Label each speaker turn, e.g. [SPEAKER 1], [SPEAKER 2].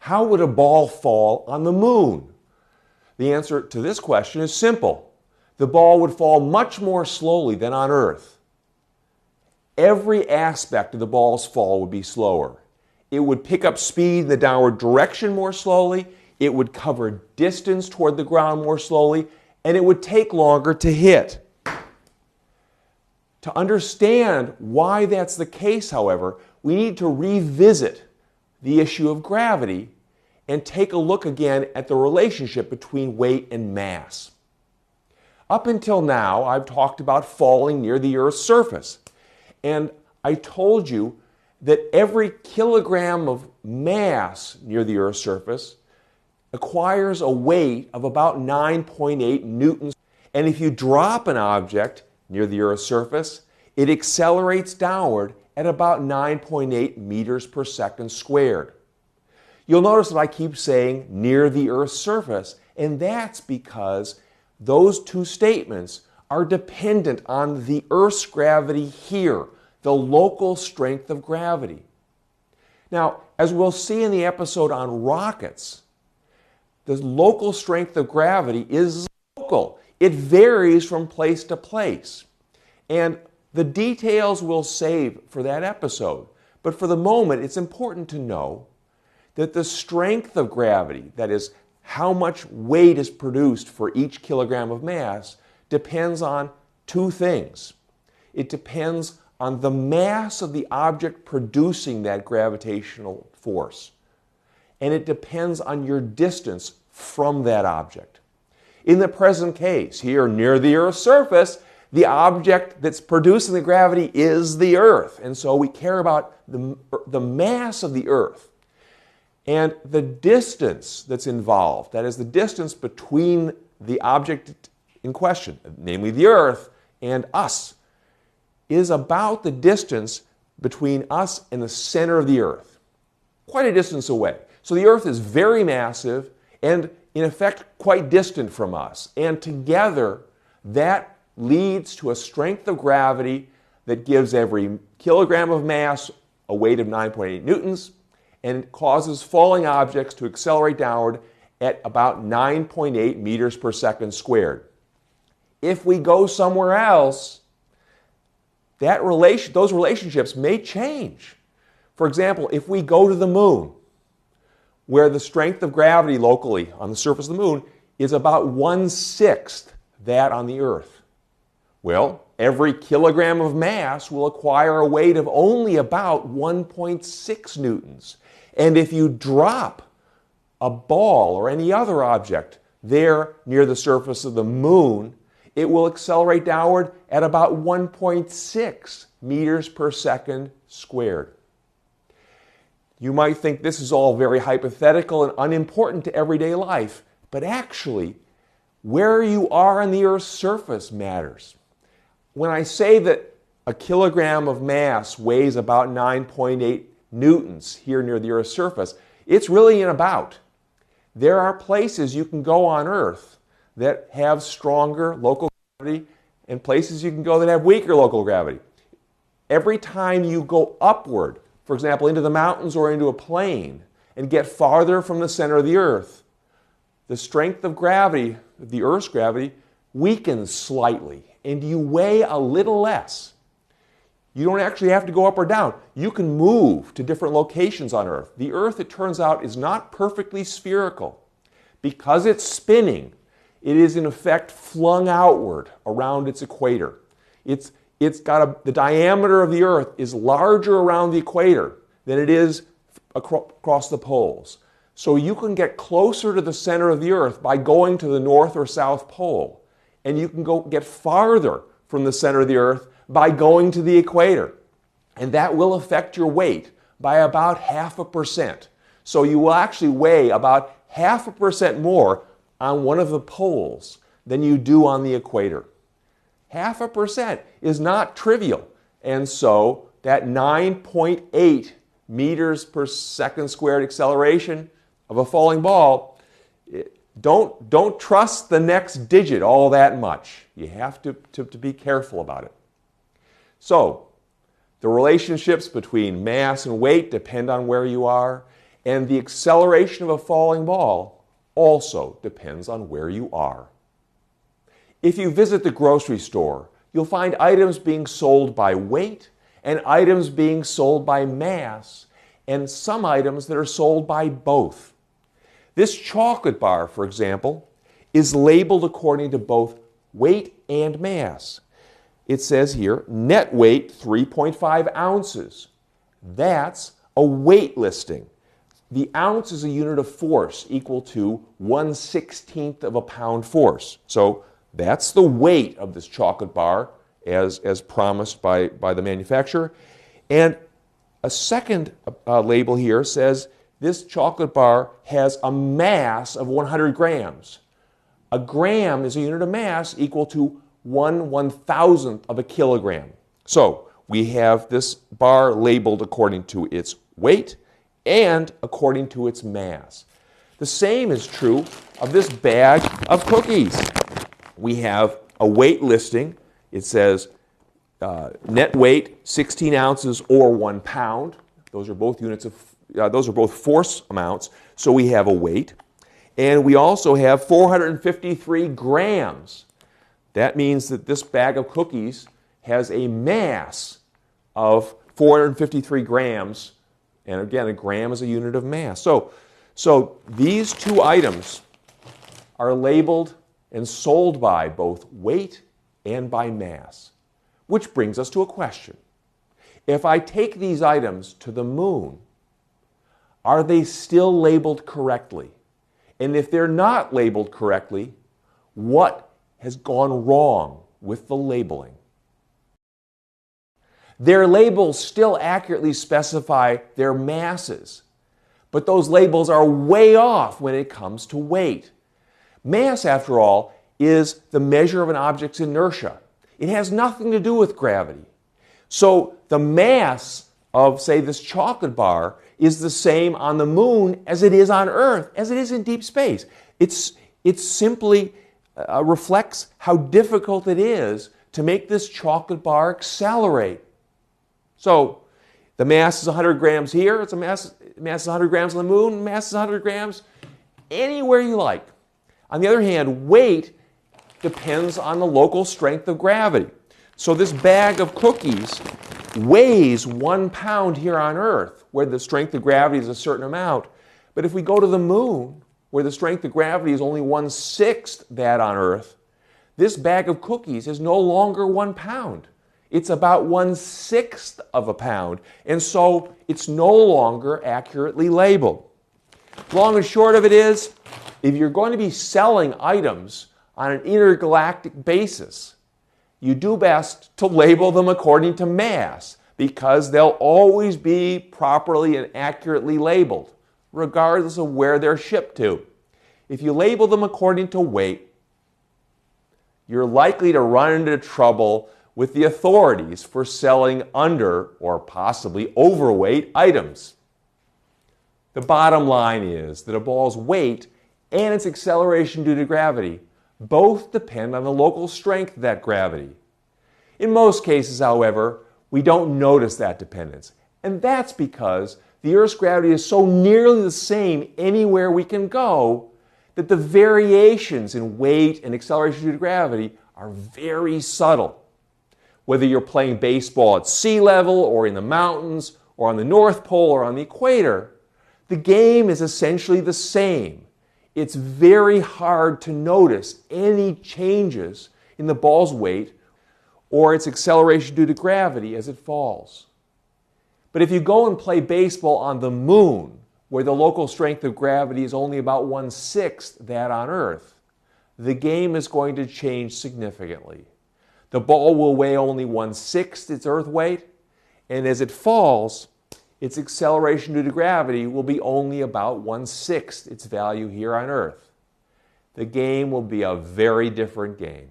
[SPEAKER 1] How would a ball fall on the moon? The answer to this question is simple. The ball would fall much more slowly than on Earth. Every aspect of the ball's fall would be slower. It would pick up speed in the downward direction more slowly, it would cover distance toward the ground more slowly, and it would take longer to hit. To understand why that's the case, however, we need to revisit the issue of gravity and take a look again at the relationship between weight and mass. Up until now, I've talked about falling near the Earth's surface, and I told you that every kilogram of mass near the Earth's surface acquires a weight of about 9.8 newtons. And if you drop an object near the Earth's surface, it accelerates downward at about 9.8 meters per second squared. You'll notice that I keep saying near the Earth's surface, and that's because those two statements are dependent on the Earth's gravity here, the local strength of gravity. Now, as we'll see in the episode on rockets, the local strength of gravity is local. It varies from place to place. And the details we'll save for that episode. But for the moment, it's important to know that the strength of gravity, that is, how much weight is produced for each kilogram of mass, depends on two things. It depends on the mass of the object producing that gravitational force, and it depends on your distance from that object. In the present case, here near the Earth's surface, the object that's producing the gravity is the Earth, and so we care about the mass of the Earth. And the distance that's involved, that is the distance between the object in question, namely the Earth, and us, is about the distance between us and the center of the Earth. Quite a distance away. So the Earth is very massive and, in effect, quite distant from us. And together, that leads to a strength of gravity that gives every kilogram of mass a weight of 9.8 newtons, and causes falling objects to accelerate downward at about 9.8 meters per second squared. If we go somewhere else, those relationships may change. For example, if we go to the moon, where the strength of gravity locally on the surface of the moon is about 1/6 that on the Earth, well, every kilogram of mass will acquire a weight of only about 1.6 newtons. And if you drop a ball or any other object there near the surface of the moon, it will accelerate downward at about 1.6 meters per second squared. You might think this is all very hypothetical and unimportant to everyday life, but actually, where you are on the Earth's surface matters. When I say that a kilogram of mass weighs about 9.8 newtons here near the Earth's surface, it's really an about. There are places you can go on Earth that have stronger local gravity and places you can go that have weaker local gravity. Every time you go upward, for example, into the mountains or into a plain, and get farther from the center of the Earth, the strength of gravity, the Earth's gravity, weakens slightly, and you weigh a little less. You don't actually have to go up or down. You can move to different locations on Earth. The Earth, it turns out, is not perfectly spherical. Because it's spinning, it is in effect flung outward around its equator. The diameter of the Earth is larger around the equator than it is across the poles. So you can get closer to the center of the Earth by going to the North or South Pole. And you can get farther from the center of the Earth by going to the equator. And that will affect your weight by about 0.5%. So you will actually weigh about 0.5% more on one of the poles than you do on the equator. 0.5% is not trivial. And so that 9.8 meters per second squared acceleration of a falling ball, don't trust the next digit all that much. You have to be careful about it. So, the relationships between mass and weight depend on where you are, And the acceleration of a falling ball also depends on where you are. If you visit the grocery store, you'll find items being sold by weight and items being sold by mass, and some items that are sold by both. This chocolate bar, for example, is labeled according to both weight and mass. It says here, net weight 3.5 ounces. That's a weight listing. The ounce is a unit of force equal to 1/16 of a pound force. So that's the weight of this chocolate bar as promised by the manufacturer. And a second label here says this chocolate bar has a mass of 100 grams. A gram is a unit of mass equal to 1/1000th of a kilogram. So we have this bar labeled according to its weight and according to its mass. The same is true of this bag of cookies. We have a weight listing. It says net weight 16 ounces or 1 pound. Those are both units of those are both force amounts. So we have a weight, and we also have 453 grams. That means that this bag of cookies has a mass of 453 grams, and again, a gram is a unit of mass. So these two items are labeled and sold by both weight and by mass, which brings us to a question. If I take these items to the moon, are they still labeled correctly? And if they're not labeled correctly, what has gone wrong with the labeling? Their labels still accurately specify their masses, but those labels are way off when it comes to weight. Mass, after all, is the measure of an object's inertia. It has nothing to do with gravity. So the mass of, say, this chocolate bar is the same on the moon as it is on Earth, as it is in deep space. It simply reflects how difficult it is to make this chocolate bar accelerate. So the mass is 100 grams here, it's a mass is 100 grams on the moon, mass is 100 grams anywhere you like. On the other hand, weight depends on the local strength of gravity. So this bag of cookies weighs 1 pound here on Earth, where the strength of gravity is a certain amount. But if we go to the moon, where the strength of gravity is only 1/6 that on Earth, this bag of cookies is no longer 1 pound. It's about 1/6 of a pound, and so it's no longer accurately labeled. Long and short of it is, if you're going to be selling items on an intergalactic basis, you do best to label them according to mass, because they'll always be properly and accurately labeled, regardless of where they're shipped to. If you label them according to weight, you're likely to run into trouble with the authorities for selling under or possibly overweight items. The bottom line is that a ball's weight and its acceleration due to gravity both depend on the local strength of that gravity. In most cases, however, we don't notice that dependence, and that's because the Earth's gravity is so nearly the same anywhere we can go that the variations in weight and acceleration due to gravity are very subtle. Whether you're playing baseball at sea level or in the mountains or on the North Pole or on the equator, the game is essentially the same. It's very hard to notice any changes in the ball's weight or its acceleration due to gravity as it falls. But if you go and play baseball on the moon, where the local strength of gravity is only about 1/6 that on Earth, the game is going to change significantly. The ball will weigh only 1/6 its Earth weight, and as it falls, its acceleration due to gravity will be only about 1/6 its value here on Earth. The game will be a very different game.